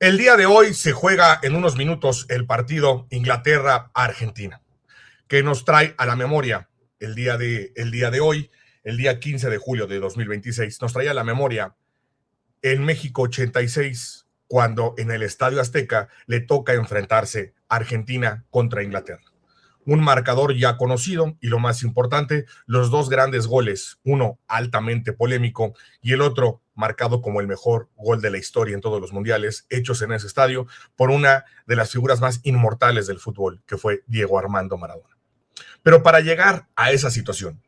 El día de hoy se juega en unos minutos el partido Inglaterra-Argentina, que nos trae a la memoria el día de hoy, el día 15 de julio de 2026, nos trae a la memoria en México 86, cuando en el Estadio Azteca le toca enfrentarse Argentina contra Inglaterra. Un marcador ya conocido y lo más importante, los dos grandes goles, uno altamente polémico y el otro marcado como el mejor gol de la historia en todos los mundiales, hechos en ese estadio por una de las figuras más inmortales del fútbol, que fue Diego Armando Maradona. Pero para llegar a esa situación,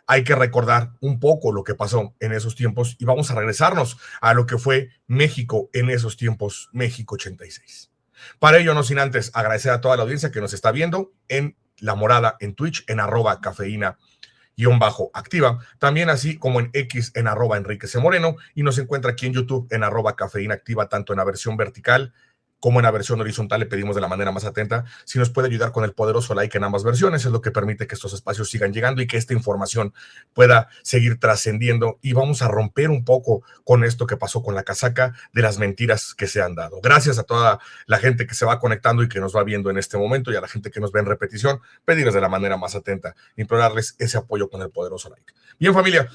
hay que recordar un poco lo que pasó en esos tiempos y vamos a regresarnos a lo que fue México en esos tiempos, México 86. Para ello, no sin antes agradecer a toda la audiencia que nos está viendo en La Morada, en Twitch, en @cafeína_activa, también así como en X en @Enrique C. Moreno, y nos encuentra aquí en YouTube en @cafeína activa, tanto en la versión vertical como en la versión horizontal. Le pedimos de la manera más atenta si nos puede ayudar con el poderoso like en ambas versiones, es lo que permite que estos espacios sigan llegando y que esta información pueda seguir trascendiendo, y vamos a romper un poco con esto que pasó con la casaca, de las mentiras que se han dado. Gracias a toda la gente que se va conectando y que nos va viendo en este momento, y a la gente que nos ve en repetición, pedirles de la manera más atenta, implorarles ese apoyo con el poderoso like. Bien, familia,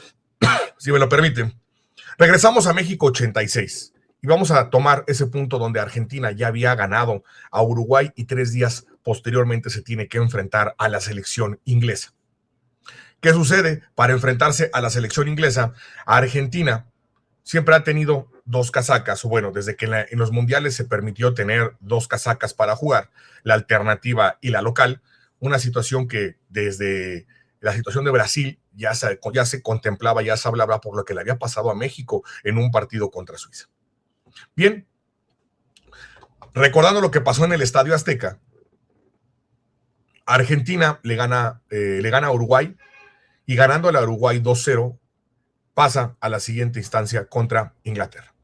si me lo permiten, regresamos a México 86 y vamos a tomar ese punto donde Argentina ya había ganado a Uruguay y 3 días posteriormente se tiene que enfrentar a la selección inglesa. ¿Qué sucede? Para enfrentarse a la selección inglesa, Argentina siempre ha tenido dos casacas, o bueno, desde que en los mundiales se permitió tener dos casacas para jugar, la alternativa y la local, una situación que desde la situación de Brasil ya se contemplaba, ya se hablaba por lo que le había pasado a México en un partido contra Suiza. Bien, recordando lo que pasó en el Estadio Azteca, Argentina le gana a Uruguay, y ganando a Uruguay 2-0 pasa a la siguiente instancia contra Inglaterra.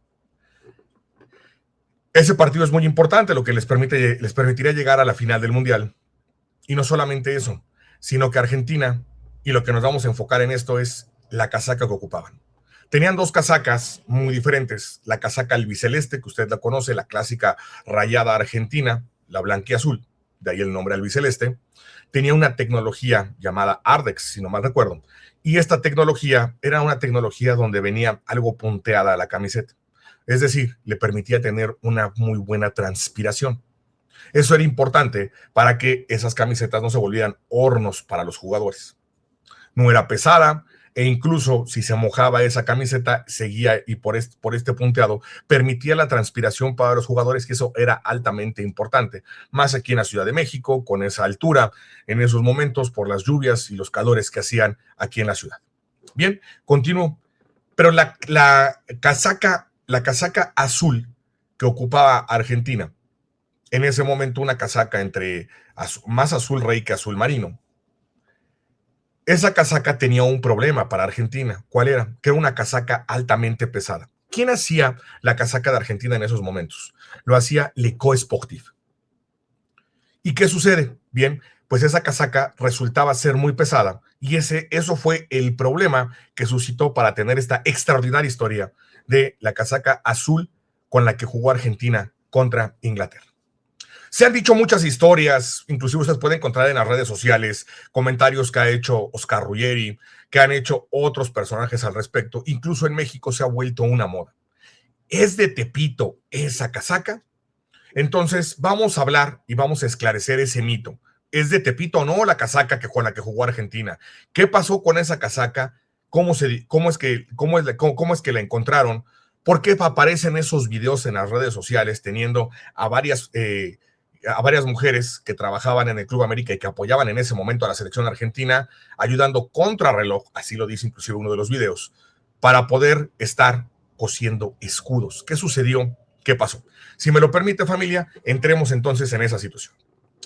Ese partido es muy importante, lo que les permitiría llegar a la final del Mundial. Y no solamente eso, sino que Argentina, y lo que nos vamos a enfocar en esto, es la casaca que ocupaban. Tenían dos casacas muy diferentes, la casaca albiceleste, que usted la conoce, la clásica rayada argentina, la blanquiazul, de ahí el nombre albiceleste. Tenía una tecnología llamada Ardex, si no mal recuerdo, y esta tecnología era una tecnología donde venía algo punteada a la camiseta, es decir, le permitía tener una muy buena transpiración. Eso era importante para que esas camisetas no se volvieran hornos para los jugadores. No era pesada, e incluso si se mojaba esa camiseta, seguía, y por este punteado permitía la transpiración para los jugadores, que eso era altamente importante, más aquí en la Ciudad de México, con esa altura, en esos momentos, por las lluvias y los calores que hacían aquí en la ciudad. Bien, continúo. Pero la casaca azul que ocupaba Argentina, en ese momento una casaca entre más azul rey que azul marino, esa casaca tenía un problema para Argentina. ¿Cuál era? Que era una casaca altamente pesada. ¿Quién hacía la casaca de Argentina en esos momentos? Lo hacía L'Eco Sportif. ¿Y qué sucede? Bien, pues esa casaca resultaba ser muy pesada, y eso fue el problema que suscitó para tener esta extraordinaria historia de la casaca azul con la que jugó Argentina contra Inglaterra. Se han dicho muchas historias, inclusive ustedes pueden encontrar en las redes sociales comentarios que ha hecho Oscar Ruggeri, que han hecho otros personajes al respecto. Incluso en México se ha vuelto una moda. ¿Es de Tepito esa casaca? Entonces vamos a hablar y vamos a esclarecer ese mito. ¿Es de Tepito o no la casaca con la que jugó Argentina? ¿Qué pasó con esa casaca? ¿Cómo es que la encontraron? ¿Por qué aparecen esos videos en las redes sociales teniendo a varias mujeres que trabajaban en el Club América y que apoyaban en ese momento a la selección argentina, ayudando contra reloj, así lo dice inclusive uno de los videos, para poder estar cosiendo escudos? ¿Qué sucedió? ¿Qué pasó? Si me lo permite, familia, entremos entonces en esa situación.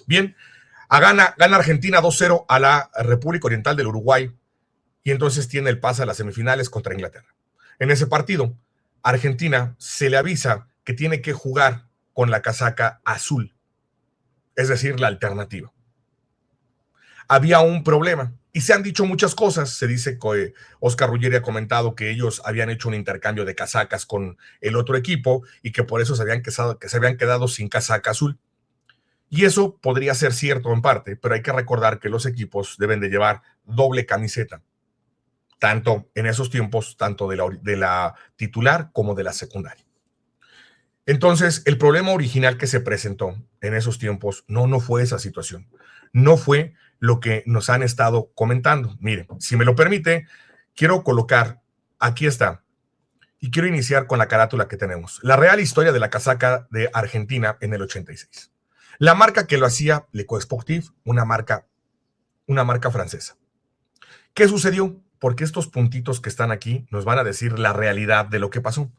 Bien, gana Argentina 2-0 a la República Oriental del Uruguay, y entonces tiene el pase a las semifinales contra Inglaterra. En ese partido, Argentina se le avisa que tiene que jugar con la casaca azul, es decir, la alternativa. Había un problema, Y se han dicho muchas cosas. Se dice que Oscar Ruggeri ha comentado que ellos habían hecho un intercambio de casacas con el otro equipo y que por eso se habían quedado sin casaca azul. Y eso podría ser cierto en parte, pero hay que recordar que los equipos deben de llevar doble camiseta, tanto en esos tiempos, tanto de la titular como de la secundaria. Entonces, el problema original que se presentó en esos tiempos no fue esa situación. No fue lo que nos han estado comentando. Mire, si me lo permite, quiero colocar, aquí está, y quiero iniciar con la carátula que tenemos. La real historia de la casaca de Argentina en el 86. La marca que lo hacía, L'Ecosportif, una marca francesa. ¿Qué sucedió? Porque estos puntitos que están aquí nos van a decir la realidad de lo que pasó.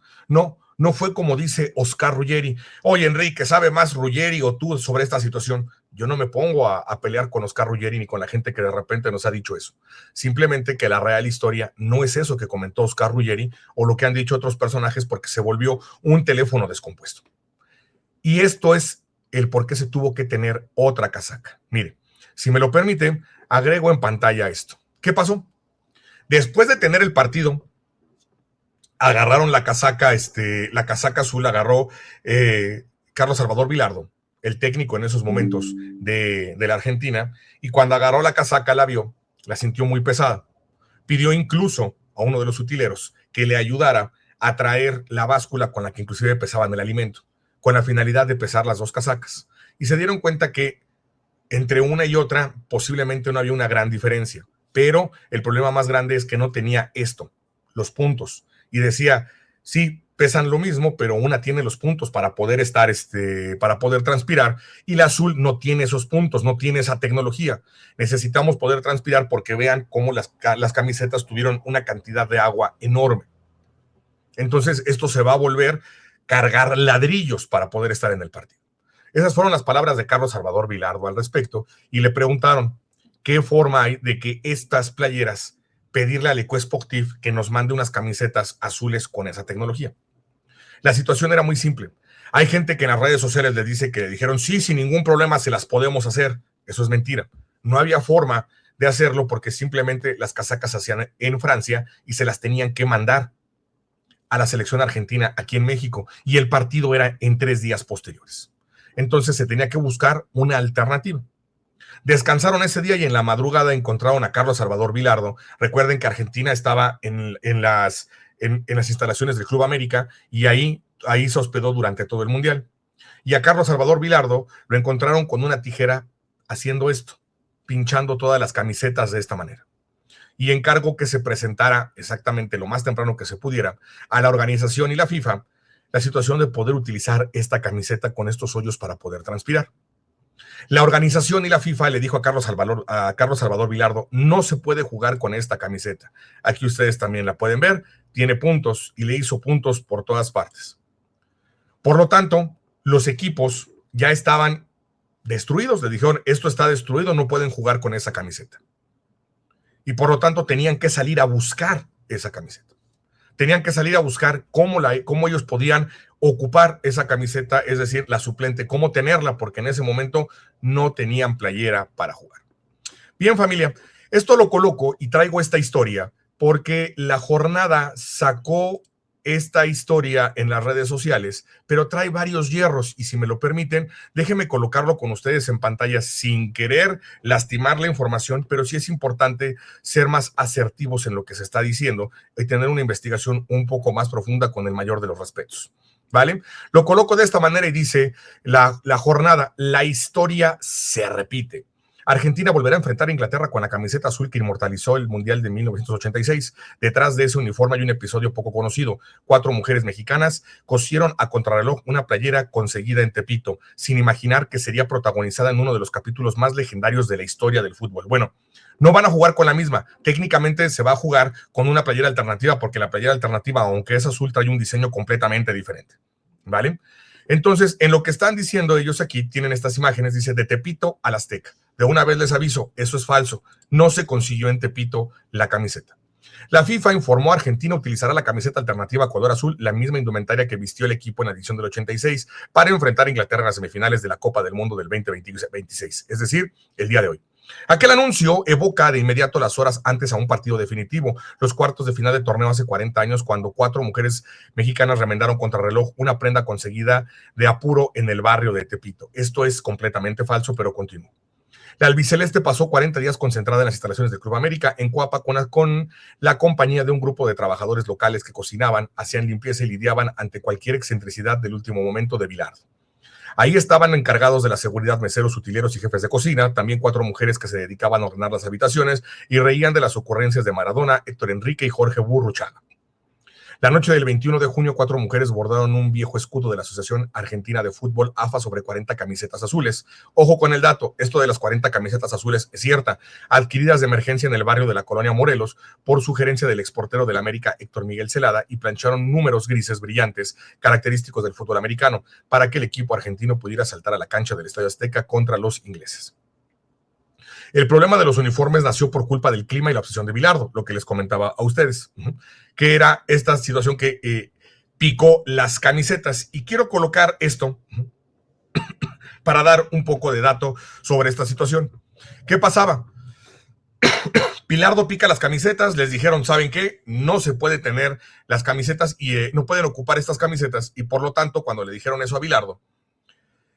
No fue como dice Oscar Ruggeri. Oye, Enrique, ¿sabe más Ruggeri o tú sobre esta situación? Yo no me pongo a pelear con Oscar Ruggeri ni con la gente que de repente nos ha dicho eso. Simplemente que la real historia no es eso que comentó Oscar Ruggeri o lo que han dicho otros personajes, porque se volvió un teléfono descompuesto. Y esto es el por qué se tuvo que tener otra casaca. Mire, si me lo permite, agrego en pantalla esto. ¿Qué pasó? Después de tener el partido, agarraron la casaca azul, agarró Carlos Salvador Vilardo, el técnico en esos momentos de la Argentina, y cuando agarró la casaca la vio, la sintió muy pesada. Pidió incluso a uno de los utileros que le ayudara a traer la báscula con la que inclusive pesaban el alimento, con la finalidad de pesar las dos casacas. Y se dieron cuenta que entre una y otra posiblemente no había una gran diferencia, pero el problema más grande es que no tenía esto, los puntos. Y decía, sí, pesan lo mismo, pero una tiene los puntos para poder para poder transpirar, y la azul no tiene esos puntos, no tiene esa tecnología. Necesitamos poder transpirar porque vean cómo las camisetas tuvieron una cantidad de agua enorme. Entonces, esto se va a volver cargar ladrillos para poder estar en el partido. Esas fueron las palabras de Carlos Salvador Vilardo al respecto, y le preguntaron qué forma hay de que estas playeras, pedirle a L'Ecosportif que nos mande unas camisetas azules con esa tecnología. La situación era muy simple. Hay gente que en las redes sociales les dice que le dijeron, sí, sin ningún problema se las podemos hacer. Eso es mentira. No había forma de hacerlo porque simplemente las casacas se hacían en Francia y se las tenían que mandar a la selección argentina aquí en México, y el partido era en 3 días posteriores. Entonces se tenía que buscar una alternativa. Descansaron ese día y en la madrugada encontraron a Carlos Salvador Vilardo. Recuerden que Argentina estaba en las instalaciones del Club América, y ahí se hospedó durante todo el Mundial. Y a Carlos Salvador Vilardo lo encontraron con una tijera haciendo esto, pinchando todas las camisetas de esta manera. Y encargó que se presentara exactamente lo más temprano que se pudiera a la organización y la FIFA la situación de poder utilizar esta camiseta con estos hoyos para poder transpirar. La organización y la FIFA le dijo a Carlos Salvador Vilardo, no se puede jugar con esta camiseta. Aquí ustedes también la pueden ver, tiene puntos, y le hizo puntos por todas partes. Por lo tanto, los equipos ya estaban destruidos. Le dijeron, esto está destruido, no pueden jugar con esa camiseta. Y por lo tanto tenían que salir a buscar esa camiseta. Tenían que salir a buscar cómo ellos podían ocupar esa camiseta, es decir, la suplente, cómo tenerla, porque en ese momento no tenían playera para jugar. Bien, familia, esto lo coloco y traigo esta historia porque La Jornada sacó esta historia en las redes sociales, pero trae varios hierros, y si me lo permiten, déjenme colocarlo con ustedes en pantalla sin querer lastimar la información, pero sí es importante ser más asertivos en lo que se está diciendo y tener una investigación un poco más profunda con el mayor de los respetos. ¿Vale? Lo coloco de esta manera y dice la Jornada, la historia se repite. Argentina volverá a enfrentar a Inglaterra con la camiseta azul que inmortalizó el Mundial de 1986. Detrás de ese uniforme hay un episodio poco conocido. 4 mujeres mexicanas cosieron a contrarreloj una playera conseguida en Tepito, sin imaginar que sería protagonizada en uno de los capítulos más legendarios de la historia del fútbol. Bueno, no van a jugar con la misma. Técnicamente se va a jugar con una playera alternativa, porque la playera alternativa, aunque es azul, trae un diseño completamente diferente. ¿Vale? Entonces, en lo que están diciendo ellos aquí, tienen estas imágenes, dice de Tepito al Azteca. De una vez les aviso, eso es falso. No se consiguió en Tepito la camiseta. La FIFA informó a Argentina utilizará la camiseta alternativa color azul, la misma indumentaria que vistió el equipo en la edición del 86, para enfrentar a Inglaterra en las semifinales de la Copa del Mundo del 2026, es decir, el día de hoy. Aquel anuncio evoca de inmediato las horas antes a un partido definitivo, los cuartos de final de torneo hace 40 años, cuando 4 mujeres mexicanas remendaron contra reloj una prenda conseguida de apuro en el barrio de Tepito. Esto es completamente falso, pero continúo. La albiceleste pasó 40 días concentrada en las instalaciones del Club América en Coapa con la compañía de un grupo de trabajadores locales que cocinaban, hacían limpieza y lidiaban ante cualquier excentricidad del último momento de Bilardo. Ahí estaban encargados de la seguridad meseros, utileros y jefes de cocina, también 4 mujeres que se dedicaban a ordenar las habitaciones y reían de las ocurrencias de Maradona, Héctor Enrique y Jorge Burruchaga. La noche del 21 de junio, 4 mujeres bordaron un viejo escudo de la Asociación Argentina de Fútbol, AFA, sobre 40 camisetas azules. Ojo con el dato, esto de las 40 camisetas azules es cierta, adquiridas de emergencia en el barrio de la colonia Morelos por sugerencia del exportero del América Héctor Miguel Celada, y plancharon números grises brillantes, característicos del fútbol americano, para que el equipo argentino pudiera saltar a la cancha del Estadio Azteca contra los ingleses. El problema de los uniformes nació por culpa del clima y la obsesión de Bilardo, lo que les comentaba a ustedes, que era esta situación que picó las camisetas. Y quiero colocar esto para dar un poco de dato sobre esta situación. ¿Qué pasaba? Bilardo pica las camisetas, les dijeron, ¿saben qué? No se puede tener las camisetas y no pueden ocupar estas camisetas, y por lo tanto, cuando le dijeron eso a Bilardo,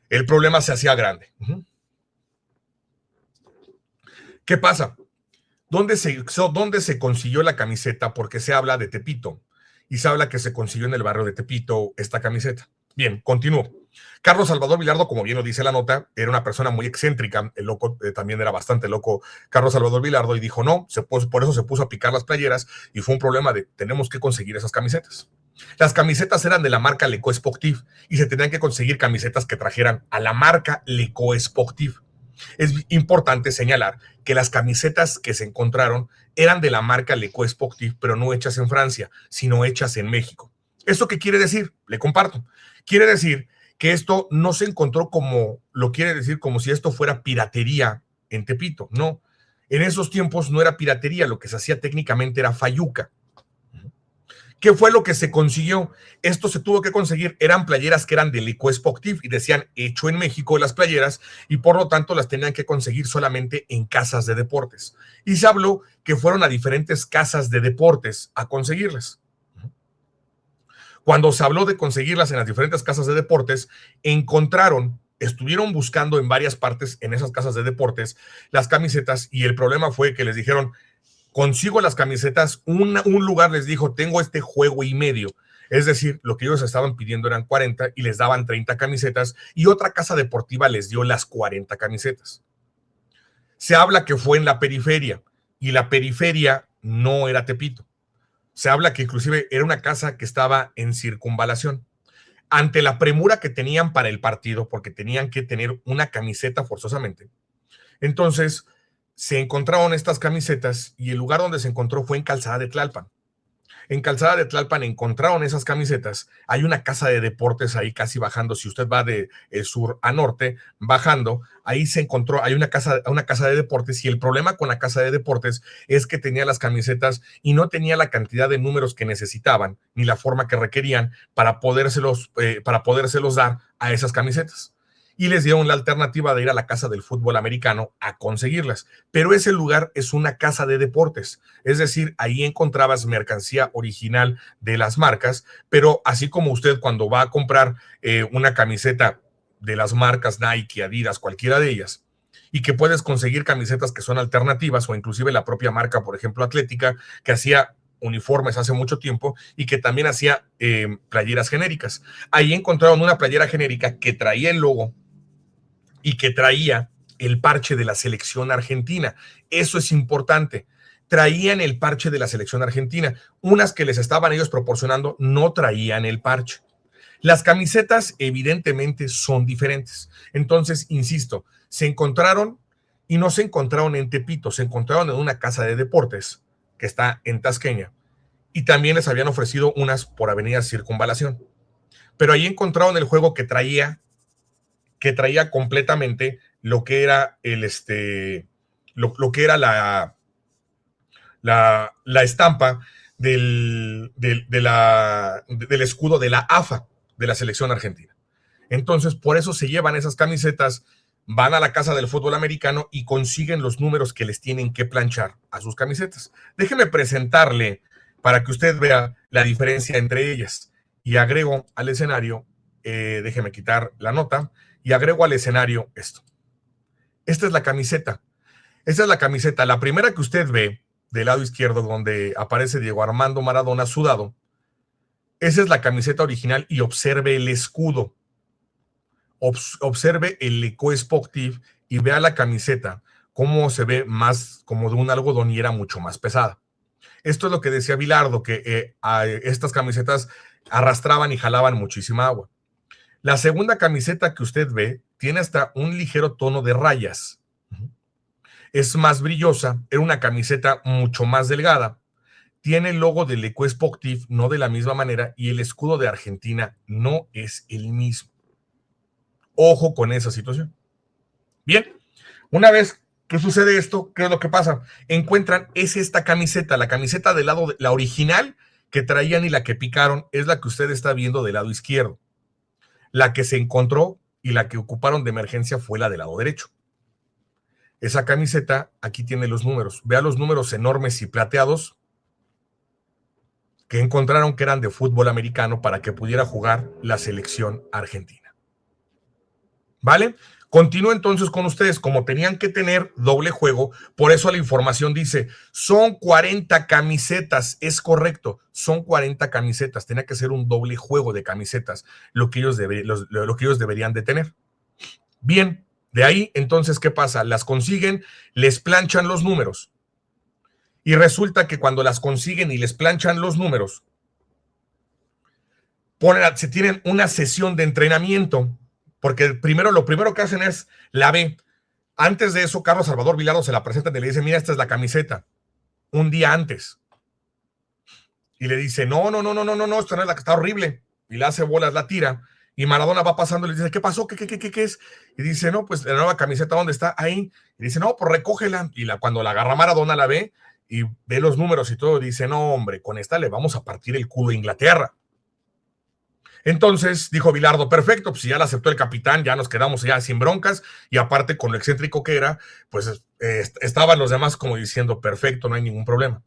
el problema se hacía grande. ¿Qué pasa? ¿Dónde se consiguió la camiseta? Porque se habla de Tepito y se habla que se consiguió en el barrio de Tepito esta camiseta. Bien, continúo. Carlos Salvador Bilardo, como bien lo dice la nota, era una persona muy excéntrica. El loco también era bastante loco, Carlos Salvador Bilardo, y dijo no, por eso se puso a picar las playeras, y fue un problema de tenemos que conseguir esas camisetas. Las camisetas eran de la marca Leco Sportif y se tenían que conseguir camisetas que trajeran a la marca Leco Sportif. Es importante señalar que las camisetas que se encontraron eran de la marca Leco Sportif, pero no hechas en Francia, sino hechas en México. ¿Esto qué quiere decir? Le comparto. Quiere decir que esto no se encontró como, lo quiere decir como si esto fuera piratería en Tepito. No, en esos tiempos no era piratería, lo que se hacía técnicamente era fayuca. ¿Qué fue lo que se consiguió? Esto se tuvo que conseguir, eran playeras que eran de Leco Sportif y decían hecho en México las playeras, y por lo tanto las tenían que conseguir solamente en casas de deportes. Y se habló que fueron a diferentes casas de deportes a conseguirlas. Cuando se habló de conseguirlas en las diferentes casas de deportes, estuvieron buscando en varias partes en esas casas de deportes las camisetas, y el problema fue que les dijeron, consigo las camisetas, un lugar les dijo, tengo este juego y medio. Es decir, lo que ellos estaban pidiendo eran 40 y les daban 30 camisetas, y otra casa deportiva les dio las 40 camisetas. Se habla que fue en la periferia, y la periferia no era Tepito. Se habla que inclusive era una casa que estaba en circunvalación. Ante la premura que tenían para el partido, porque tenían que tener una camiseta forzosamente, entonces se encontraron estas camisetas, y el lugar donde se encontró fue en Calzada de Tlalpan. En Calzada de Tlalpan encontraron esas camisetas. Hay una casa de deportes ahí casi bajando. Si usted va de sur a norte, bajando, ahí se encontró, hay una casa de deportes, y el problema con la casa de deportes es que tenía las camisetas y no tenía la cantidad de números que necesitaban, ni la forma que requerían para podérselos dar a esas camisetas. Y les dieron la alternativa de ir a la casa del fútbol americano a conseguirlas. Pero ese lugar es una casa de deportes, es decir, ahí encontrabas mercancía original de las marcas, pero así como usted cuando va a comprar una camiseta de las marcas Nike, Adidas, cualquiera de ellas, y que puedes conseguir camisetas que son alternativas, o inclusive la propia marca, por ejemplo, Atlética, que hacía uniformes hace mucho tiempo y que también hacía playeras genéricas. Ahí encontraron una playera genérica que traía el logo y que traía el parche de la selección argentina. Eso es importante. Traían el parche de la selección argentina. Unas que les estaban ellos proporcionando no traían el parche. Las camisetas evidentemente son diferentes. Entonces, insisto, se encontraron, y no se encontraron en Tepito, se encontraron en una casa de deportes que está en Tasqueña, y también les habían ofrecido unas por Avenida Circunvalación. Pero ahí encontraron el juego que traía completamente lo que era lo que era la estampa del escudo de la AFA, de la selección argentina. Entonces, por eso se llevan esas camisetas van a la casa del fútbol americano y consiguen los números que les tienen que planchar a sus camisetas. Déjeme presentarle para que usted vea la diferencia entre ellas. Y agrego al escenario, déjeme quitar la nota, y agrego al escenario esto. Esta es la camiseta. Esta es la camiseta. La primera que usted ve del lado izquierdo, donde aparece Diego Armando Maradona sudado, esa es la camiseta original y observe el escudo. Observe el Lecaux Sportif y vea la camiseta, cómo se ve más como de una algodoniera mucho más pesada. Esto es lo que decía Bilardo, que estas camisetas arrastraban y jalaban muchísima agua. La segunda camiseta que usted ve tiene hasta un ligero tono de rayas. Es más brillosa, era una camiseta mucho más delgada. Tiene el logo del Lecaux Sportif, no de la misma manera, y el escudo de Argentina no es el mismo. Ojo con esa situación. Bien, una vez que sucede esto, ¿qué es lo que pasa? Encuentran, es esta camiseta, la camiseta del lado, la original que traían y la que picaron, es la que usted está viendo del lado izquierdo. La que se encontró y la que ocuparon de emergencia fue la del lado derecho. Esa camiseta, aquí tiene los números. Vea los números enormes y plateados que encontraron que eran de fútbol americano para que pudiera jugar la selección argentina. ¿Vale? Continúo entonces con ustedes, como tenían que tener doble juego, por eso la información dice, son 40 camisetas, es correcto, son 40 camisetas, tenía que ser un doble juego de camisetas, lo que ellos deberían de tener. Bien, de ahí entonces, ¿qué pasa? Las consiguen, les planchan los números, y resulta que cuando las consiguen y les planchan los números, se tienen una sesión de entrenamiento, porque lo primero que hacen es la B. Antes de eso, Carlos Salvador Bilardo se la presenta y le dice, mira, esta es la camiseta, un día antes. Y le dice, no, esta no es la que está horrible. Y le hace bolas, la tira. Y Maradona va pasando y le dice, ¿qué pasó? ¿Qué es? Y dice, no, pues la nueva camiseta, ¿dónde está? Ahí. Y dice, no, pues recógela. Y cuando la agarra Maradona la ve y ve los números y todo, dice, no, hombre, con esta le vamos a partir el culo a Inglaterra. Entonces dijo Bilardo, perfecto, pues si ya la aceptó el capitán, ya nos quedamos ya sin broncas, y aparte con lo excéntrico que era, pues estaban los demás como diciendo, perfecto, no hay ningún problema.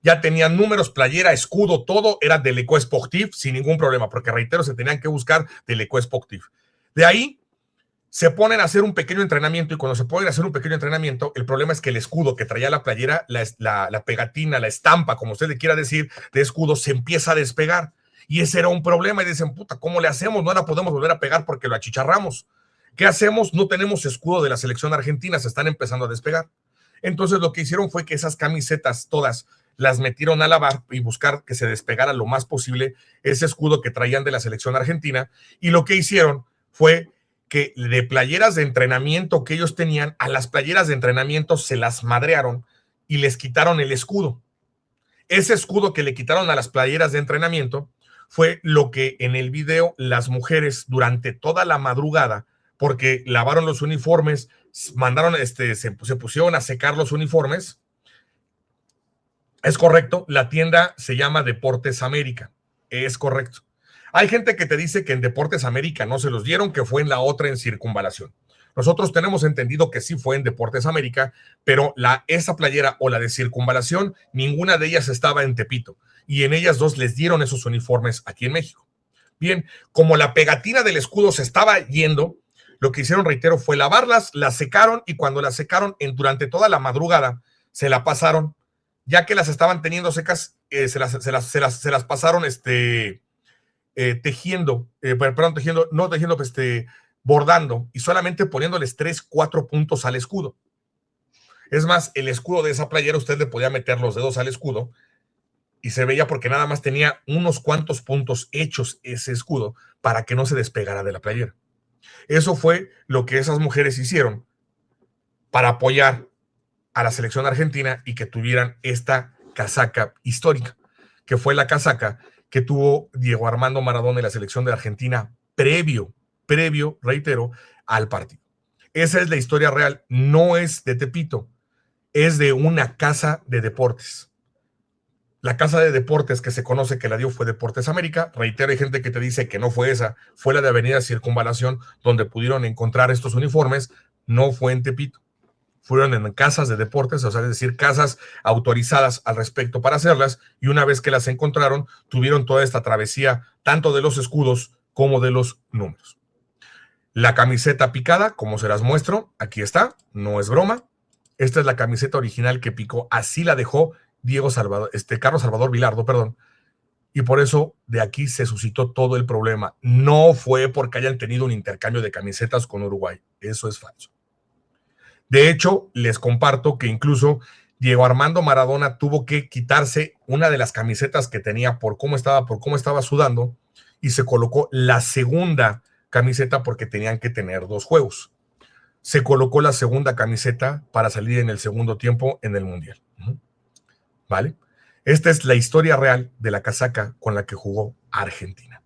Ya tenían números, playera, escudo, todo era de Lecaux Sportif sin ningún problema, porque reitero, se tenían que buscar de Lecaux Sportif. De ahí se ponen a hacer un pequeño entrenamiento, y cuando se ponen a hacer un pequeño entrenamiento, el problema es que el escudo que traía la playera, la pegatina, la estampa, como usted le quiera decir, de escudo, se empieza a despegar. Y ese era un problema, y dicen, puta, ¿cómo le hacemos? No la podemos volver a pegar porque lo achicharramos. ¿Qué hacemos? No tenemos escudo de la selección argentina, se están empezando a despegar. Entonces lo que hicieron fue que esas camisetas todas las metieron a lavar y buscar que se despegara lo más posible ese escudo que traían de la selección argentina, y lo que hicieron fue que de playeras de entrenamiento que ellos tenían, a las playeras de entrenamiento se las madrearon y les quitaron el escudo. Ese escudo que le quitaron a las playeras de entrenamiento fue lo que en el video las mujeres durante toda la madrugada, porque lavaron los uniformes, mandaron, se pusieron a secar los uniformes. Es correcto, la tienda se llama Deportes América, es correcto. Hay gente que te dice que en Deportes América no se los dieron, que fue en la otra, en Circunvalación. Nosotros tenemos entendido que sí fue en Deportes América, pero esa playera o la de Circunvalación, ninguna de ellas estaba en Tepito, y en ellas dos les dieron esos uniformes aquí en México. Bien, como la pegatina del escudo se estaba yendo, lo que hicieron, reitero, fue lavarlas, las secaron, y cuando las secaron durante toda la madrugada, se la pasaron, ya que las estaban teniendo secas, se las pasaron tejiendo, bordando, y solamente poniéndoles 3, 4 puntos al escudo. Es más, el escudo de esa playera, usted le podía meter los dedos al escudo y se veía, porque nada más tenía unos cuantos puntos hechos ese escudo para que no se despegara de la playera. Eso fue lo que esas mujeres hicieron para apoyar a la selección argentina y que tuvieran esta casaca histórica, que fue la casaca que tuvo Diego Armando Maradona y la selección de Argentina previo, reitero, al partido. Esa es la historia real, no es de Tepito, es de una casa de deportes. La casa de deportes que se conoce que la dio fue Deportes América. Reitero, hay gente que te dice que no fue esa, fue la de Avenida Circunvalación, donde pudieron encontrar estos uniformes no fue en Tepito. Fueron en casas de deportes, o sea, es decir, casas autorizadas al respecto para hacerlas, y una vez que las encontraron, tuvieron toda esta travesía, tanto de los escudos como de los números. La camiseta picada, como se las muestro, aquí está, no es broma. Esta es la camiseta original que picó, así la dejó Carlos Salvador Vilardo, perdón, y por eso de aquí se suscitó todo el problema. No fue porque hayan tenido un intercambio de camisetas con Uruguay, eso es falso. De hecho, les comparto que incluso Diego Armando Maradona tuvo que quitarse una de las camisetas que tenía por cómo estaba sudando, y se colocó la segunda camiseta porque tenían que tener 2 juegos. Se colocó la segunda camiseta para salir en el segundo tiempo en el Mundial. ¿Vale? Esta es la historia real de la casaca con la que jugó Argentina.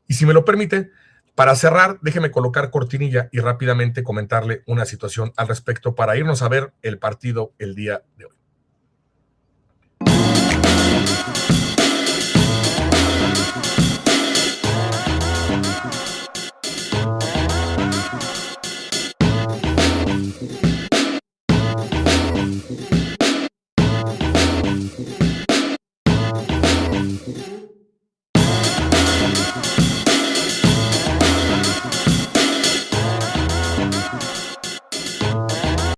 Y si me lo permite, para cerrar, déjeme colocar cortinilla y rápidamente comentarle una situación al respecto para irnos a ver el partido el día de hoy.